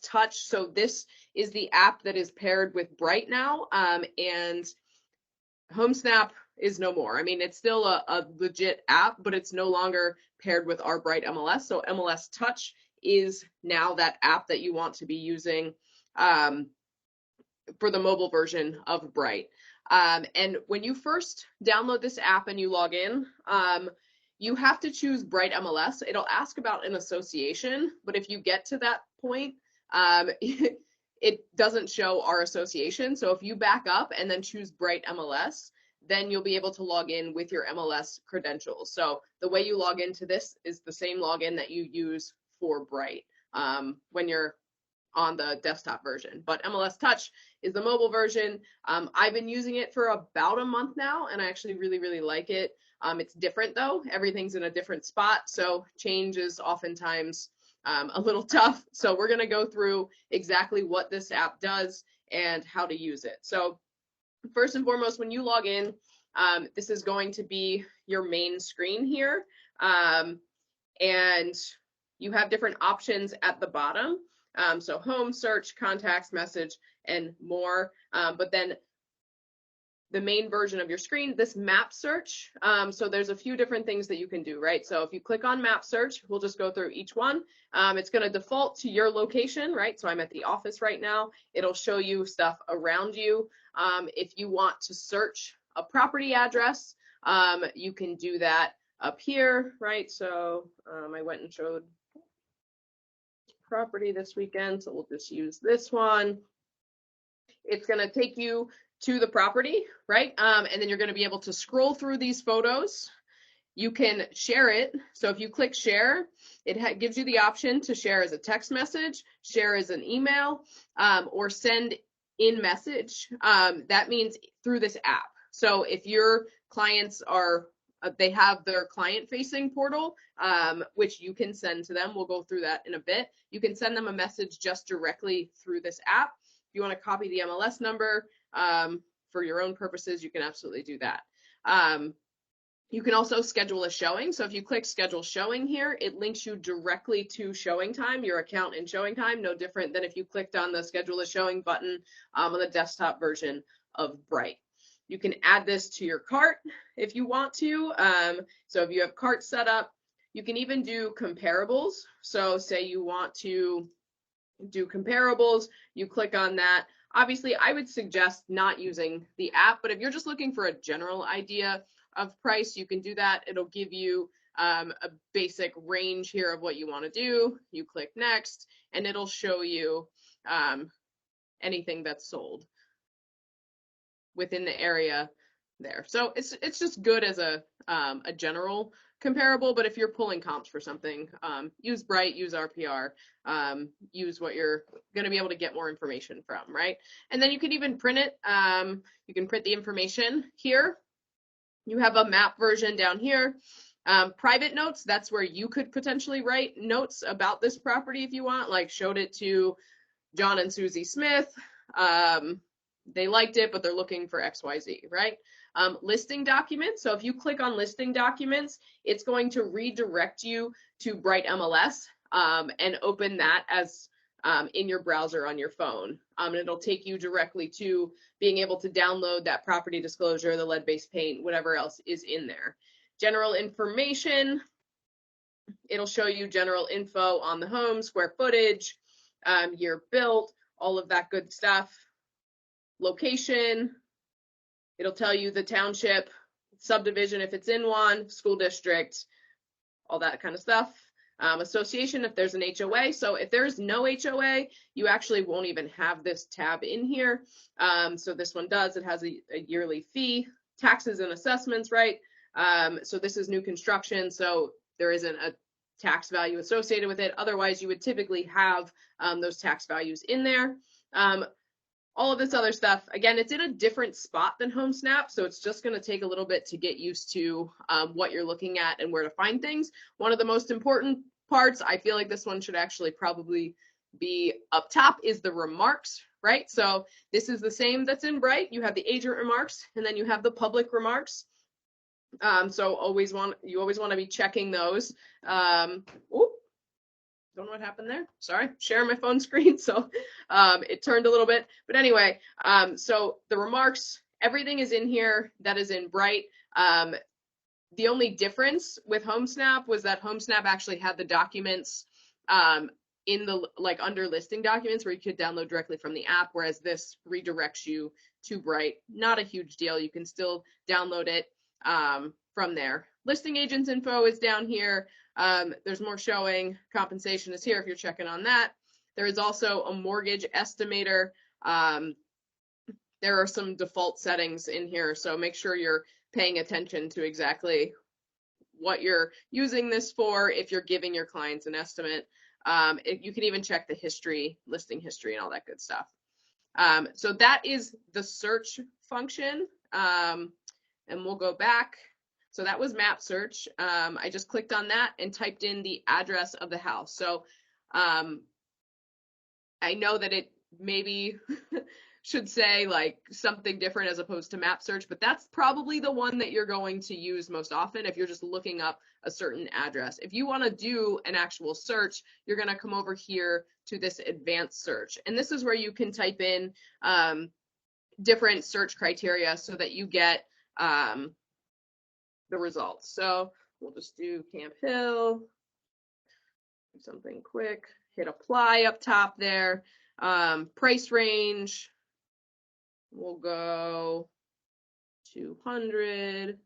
Touch. So this is the app that is paired with Bright now, and HomeSnap is no more. I mean, it's still a legit app, but it's no longer paired with our Bright MLS. So MLS Touch is now that app that you want to be using for the mobile version of Bright. And when you first download this app and you log in, you have to choose Bright MLS. It'll ask about an association, but if you get to that point, it doesn't show our association. So if you back up and then choose Bright MLS, then you'll be able to log in with your MLS credentials. So the way you log into this is the same login that you use for Bright when you're on the desktop version. But MLS Touch is the mobile version. I've been using it for about a month now, and I actually really, really like it. It's different though. Everything's in a different spot, so change is oftentimes a little tough. So we're gonna go through exactly what this app does and how to use it. So first and foremost, when you log in, this is going to be your main screen here. And you have different options at the bottom. So home, search, contacts, message, and more. But then the main version of your screen, this map search. So there's a few different things that you can do, right? So if you click on map search, we'll just go through each one. It's going to default to your location, right? So I'm at the office right now. It'll show you stuff around you. If you want to search a property address, you can do that up here, right? So I went and showed property this weekend, so we'll just use this one. It's going to take you to the property, right? And then you're going to be able to scroll through these photos. You can share it. So if you click share, it gives you the option to share as a text message, share as an email, or send in message. That means through this app. So if your clients are they have their client-facing portal, which you can send to them. We'll go through that in a bit. You can send them a message just directly through this app. If you want to copy the MLS number for your own purposes, you can absolutely do that. You can also schedule a showing. So if you click schedule showing here, it links you directly to showing time, your account in showing time, no different than if you clicked on the schedule a showing button on the desktop version of Bright. You can add this to your cart if you want to. So if you have cart set up, you can even do comparables. So say you want to do comparables, you click on that. Obviously, I would suggest not using the app, but if you're just looking for a general idea of price, you can do that. It'll give you a basic range here of what you want to do. You click next, and it'll show you anything that's sold within the area there. So it's just good as a general comparable, but if you're pulling comps for something, use Bright, use RPR, use what you're going to be able to get more information from, right? And then you can even print it. You can print the information here. You have a map version down here. Private notes, that's where you could potentially write notes about this property if you want, like showed it to John and Susie Smith. They liked it, but they're looking for XYZ, right? Listing documents. So if you click on listing documents, it's going to redirect you to Bright MLS and open that as in your browser on your phone. And it'll take you directly to being able to download that property disclosure, the lead-based paint, whatever else is in there. General information. It'll show you general info on the home, square footage, year built, all of that good stuff. Location, it'll tell you the township, subdivision if it's in one, school district, all that kind of stuff. Association if there's an HOA. So if there's no HOA, you actually won't even have this tab in here. So this one does. It has a yearly fee. Taxes and assessments, right? So this is new construction, so there isn't a tax value associated with it. Otherwise, you would typically have those tax values in there. All of this other stuff, again, it's in a different spot than HomeSnap, so it's just going to take a little bit to get used to what you're looking at and where to find things. One of the most important parts, I feel like this one should actually probably be up top, is the remarks, right? So this is the same that's in Bright. You have the agent remarks, and then you have the public remarks. So you always want to be checking those. don't know what happened there. Sorry, sharing my phone screen, so it turned a little bit. But anyway, so the remarks, everything is in here that is in Bright. The only difference with HomeSnap was that HomeSnap actually had the documents in the under listing documents where you could download directly from the app, whereas this redirects you to Bright. Not a huge deal. You can still download it from there. Listing agents info is down here. There's more showing. Compensation is here if you're checking on that. There is also a mortgage estimator. There are some default settings in here, so make sure you're paying attention to exactly what you're using this for if you're giving your clients an estimate. You can even check the history, listing history, and all that good stuff. So that is the search function. And we'll go back. So that was map search. I just clicked on that and typed in the address of the house. So I know that it maybe should say like something different as opposed to map search, but that's probably the one that you're going to use most often if you're just looking up a certain address. If you want to do an actual search, you're going to come over here to this advanced search. And this is where you can type in different search criteria so that you get the results. So we'll just do Camp Hill, do something quick, hit apply up top there. Price range, we'll go 200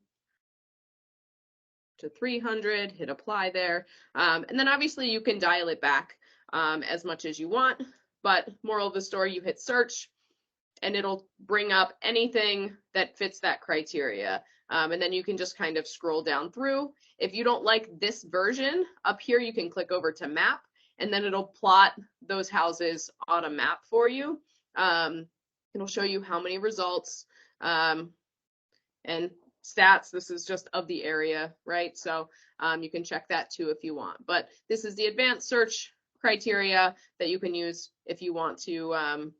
to 300, hit apply there. And then obviously you can dial it back as much as you want, but moral of the story, you hit search and it'll bring up anything that fits that criteria. And then you can just kind of scroll down through. If you don't like this version, up here you can click over to map, and then it'll plot those houses on a map for you. It'll show you how many results and stats. This is just of the area, right? So you can check that too if you want. But this is the advanced search criteria that you can use if you want to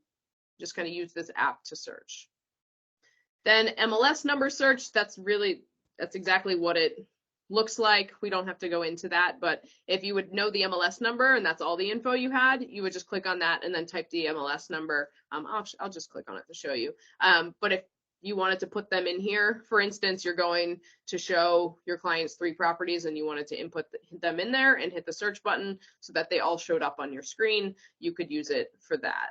just kind of use this app to search. Then MLS number search, that's exactly what it looks like. We don't have to go into that, but if you would know the MLS number and that's all the info you had, you would just click on that and then type the MLS number. I'll just click on it to show you. But if you wanted to put them in here, for instance, you're going to show your clients 3 properties and you wanted to input them in there and hit the search button so that they all showed up on your screen, you could use it for that.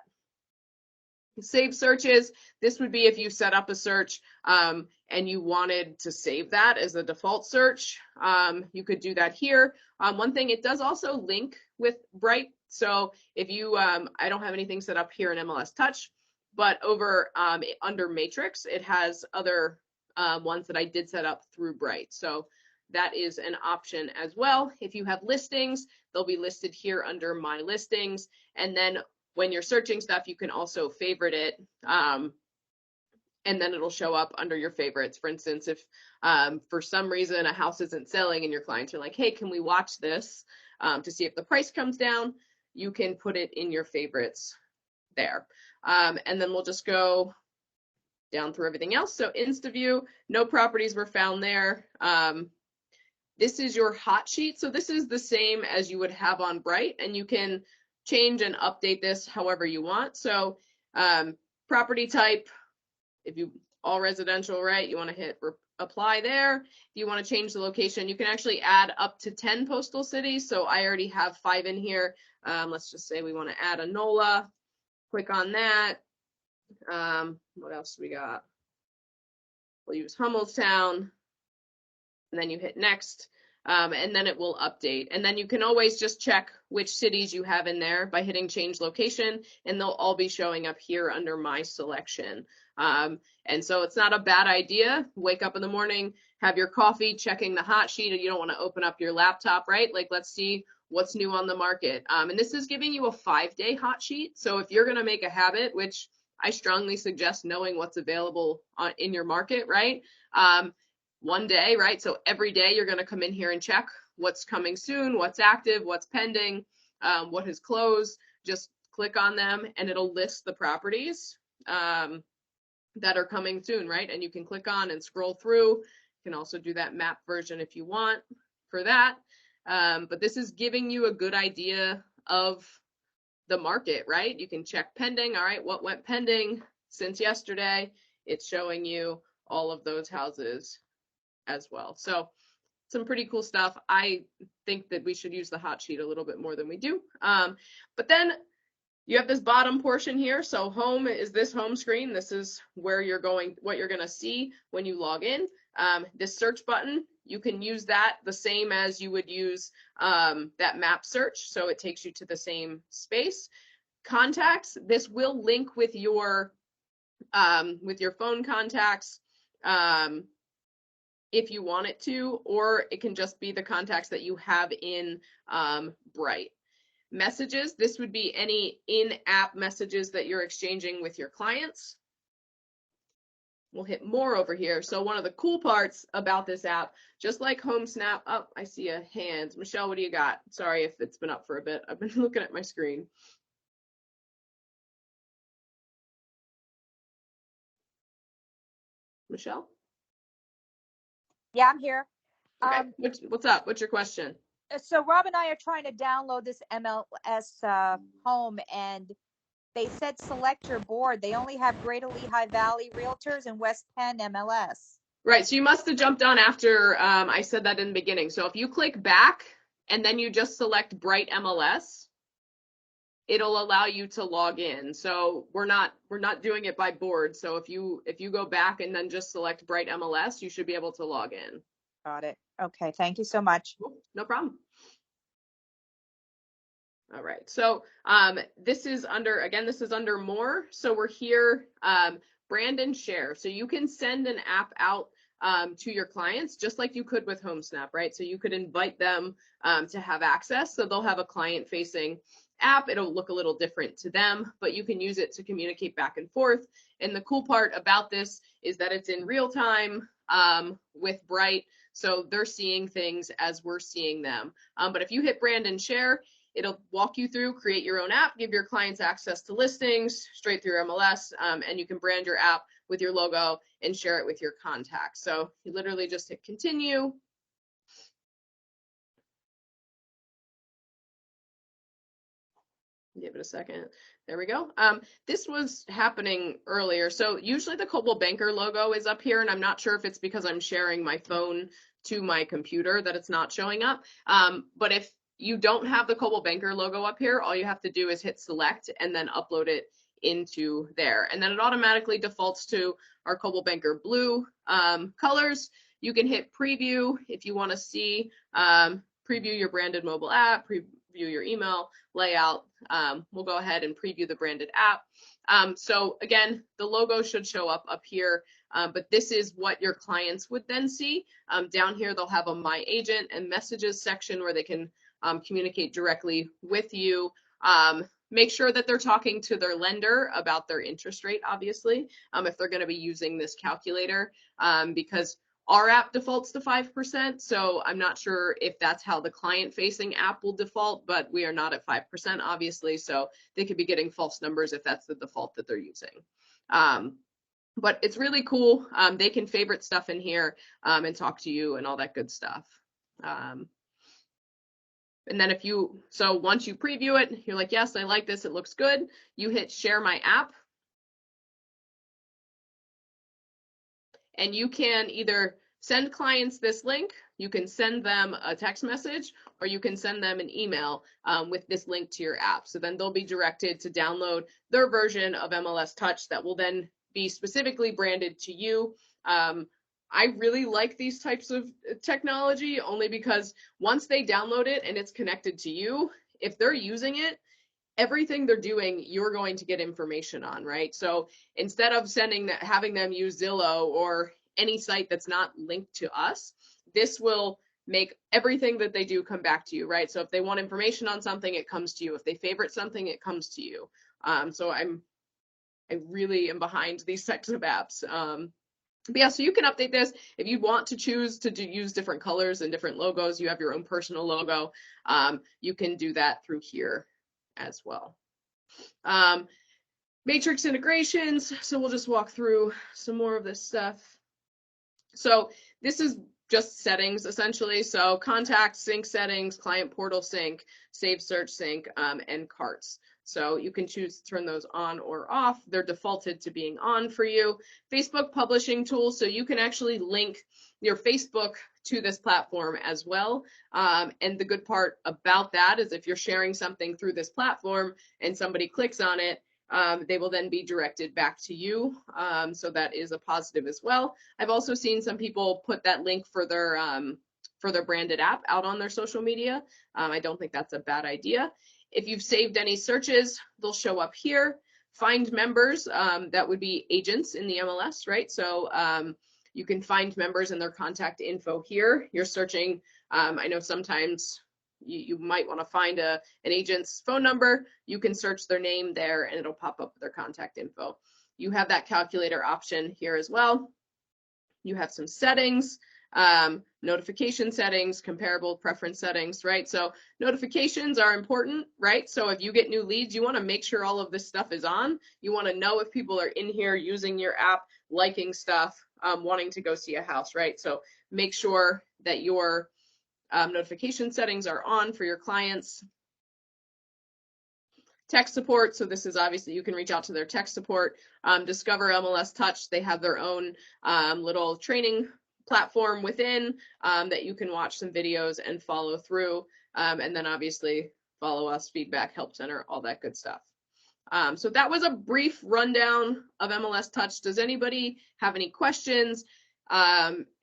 Save searches, this would be if you set up a search and you wanted to save that as a default search. You could do that here. One thing, it does also link with Bright. So if you, I don't have anything set up here in MLS Touch, but over under Matrix, it has other ones that I did set up through Bright. So that is an option as well. If you have listings, they'll be listed here under My Listings. And then when you're searching stuff, you can also favorite it, and then it'll show up under your favorites. For instance, if for some reason a house isn't selling and your clients are like, hey, can we watch this to see if the price comes down, you can put it in your favorites there. And then we'll just go down through everything else. So InstaView, no properties were found there. This is your hot sheet. So this is the same as you would have on Bright, and you can change and update this however you want. So property type, if you all residential, right, you want to hit apply there. If you want to change the location, you can actually add up to 10 postal cities. So I already have 5 in here. Let's just say we want to add a NOLA. Click on that. What else do we got? We'll use Hummelstown, and then you hit next. And then it will update. And then you can always just check which cities you have in there by hitting change location, and they'll all be showing up here under my selection. And so it's not a bad idea. Wake up in the morning, have your coffee, checking the hot sheet, and you don't want to open up your laptop, right? Like, let's see what's new on the market. And this is giving you a 5-day hot sheet. So if you're going to make a habit, which I strongly suggest knowing what's available in your market, right? One day, right? So every day you're going to come in here and check what's coming soon, what's active, what's pending, what has closed. Just click on them and it'll list the properties that are coming soon, right? And you can click on and scroll through. You can also do that map version if you want for that. But this is giving you a good idea of the market, right? You can check pending. All right, what went pending since yesterday? It's showing you all of those houses as well. So some pretty cool stuff. I think that we should use the hot sheet a little bit more than we do. But then you have this bottom portion here. So home is this home screen. This is where you're going, what you're going to see when you log in. This search button, you can use that the same as you would use that map search. So it takes you to the same space. Contacts, this will link with your phone contacts if you want it to, or it can just be the contacts that you have in Bright. Messages, this would be any in-app messages that you're exchanging with your clients. We'll hit more over here. So one of the cool parts about this app, just like HomeSnap, oh, I see a hand. Michelle, what do you got? Sorry if it's been up for a bit. I've been looking at my screen. Michelle? Yeah, I'm here. Okay, what's up? What's your question? So Rob and I are trying to download this MLS Home, and they said select your board. They only have Greater Lehigh Valley Realtors and West Penn MLS. Right, so you must have jumped on after I said that in the beginning. So if you click back and then you just select Bright MLS, it'll allow you to log in. So we're not doing it by board. So if you go back and then just select Bright MLS, you should be able to log in. Got it. Okay, thank you so much. No problem. All right, so this is under more. So we're here, brand and share. So you can send an app out to your clients just like you could with HomeSnap, right? So you could invite them to have access. So they'll have a client facing app. It'll look a little different to them, but you can use it to communicate back and forth. And the cool part about this is that it's in real time with Bright. So they're seeing things as we're seeing them. But if you hit brand and share, it'll walk you through, create your own app, give your clients access to listings straight through MLS, and you can brand your app with your logo and share it with your contacts. So you literally just hit continue. Give it a second. There we go. This was happening earlier. So usually the Coldwell Banker logo is up here, and I'm not sure if it's because I'm sharing my phone to my computer that it's not showing up. But if you don't have the Coldwell Banker logo up here, all you have to do is hit select and then upload it into there. And then it automatically defaults to our Coldwell Banker blue colors. You can hit preview if you want to see, preview your branded mobile app, preview your email layout. We'll go ahead and preview the branded app. So again, the logo should show up here, but this is what your clients would then see. Down here, they'll have a My Agent and Messages section where they can communicate directly with you. Make sure that they're talking to their lender about their interest rate, obviously, if they're going to be using this calculator, because our app defaults to 5%, so I'm not sure if that's how the client-facing app will default, but we are not at 5%, obviously, so they could be getting false numbers if that's the default that they're using. But it's really cool. They can favorite stuff in here and talk to you and all that good stuff. And then once you preview it, you're like, yes, I like this, it looks good. You hit share my app. And you can either send clients this link, you can send them a text message, or you can send them an email with this link to your app. So then they'll be directed to download their version of MLS Touch that will then be specifically branded to you. I really like these types of technology only because once they download it and it's connected to you, if they're using it, everything they're doing, you're going to get information on, right? So instead of having them use Zillow or any site that's not linked to us, this will make everything that they do come back to you, right? So if they want information on something, it comes to you. If they favorite something, it comes to you. So I really am behind these types of apps. But yeah, so you can update this if you want to choose to use different colors and different logos. You have your own personal logo. You can do that through here as well. Matrix integrations. So we'll just walk through some more of this stuff. So this is just settings essentially. So contact sync settings, client portal sync, save search sync, and carts. So you can choose to turn those on or off. They're defaulted to being on for you. Facebook publishing tool, so you can actually link your Facebook to this platform as well. And the good part about that is if you're sharing something through this platform and somebody clicks on it, they will then be directed back to you. So that is a positive as well. I've also seen some people put that link for their branded app out on their social media. I don't think that's a bad idea. If you've saved any searches, they'll show up here. Find members, that would be agents in the MLS, right? So you can find members and their contact info here. You're searching, I know sometimes you might want to find an agent's phone number. You can search their name there and it'll pop up with their contact info. You have that calculator option here as well. You have some settings, notification settings, comparable preference settings, right? So notifications are important, right? So if you get new leads, you want to make sure all of this stuff is on. You want to know if people are in here using your app, liking stuff, wanting to go see a house, right? So make sure that your notification settings are on for your clients. Tech support, so this is obviously you can reach out to their tech support. Discover MLS Touch, they have their own little training platform within that you can watch some videos and follow through. And then obviously follow us, feedback, help center, all that good stuff. So that was a brief rundown of MLS Touch. Does anybody have any questions?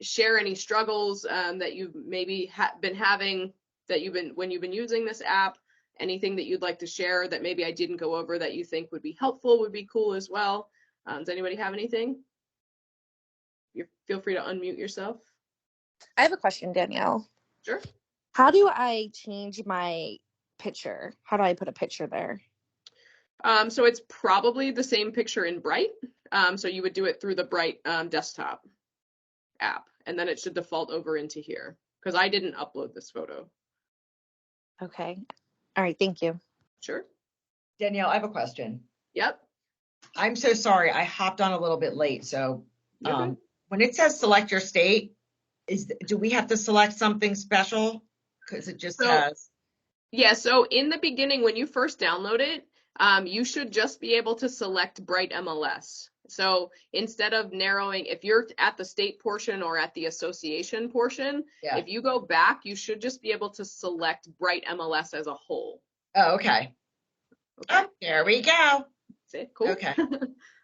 Share any struggles that you've maybe been having when you've been using this app? Anything that you'd like to share that maybe I didn't go over that you think would be helpful would be cool as well. Does anybody have anything? Feel free to unmute yourself. I have a question, Danielle. Sure. How do I change my picture? How do I put a picture there? So it's probably the same picture in Bright. So you would do it through the Bright desktop app, and then it should default over into here because I didn't upload this photo. Okay. All right. Thank you. Sure. Danielle, I have a question. Yep. I'm so sorry. I hopped on a little bit late. So Okay. when it says select your state, do we have to select something special? Because it just has. Yeah, so in the beginning, when you first download it, you should just be able to select Bright MLS. So instead of narrowing, if you're at the state portion or at the association portion, Yeah. if you go back, you should just be able to select Bright MLS as a whole. Oh, okay. Oh, there we go. That's it. Cool. Okay.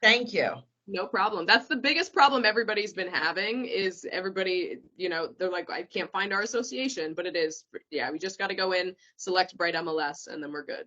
Thank you. No problem. That's the biggest problem everybody's been having is everybody, they're like, I can't find our association, but it is, yeah, we just got to go in, select Bright MLS, and then we're good.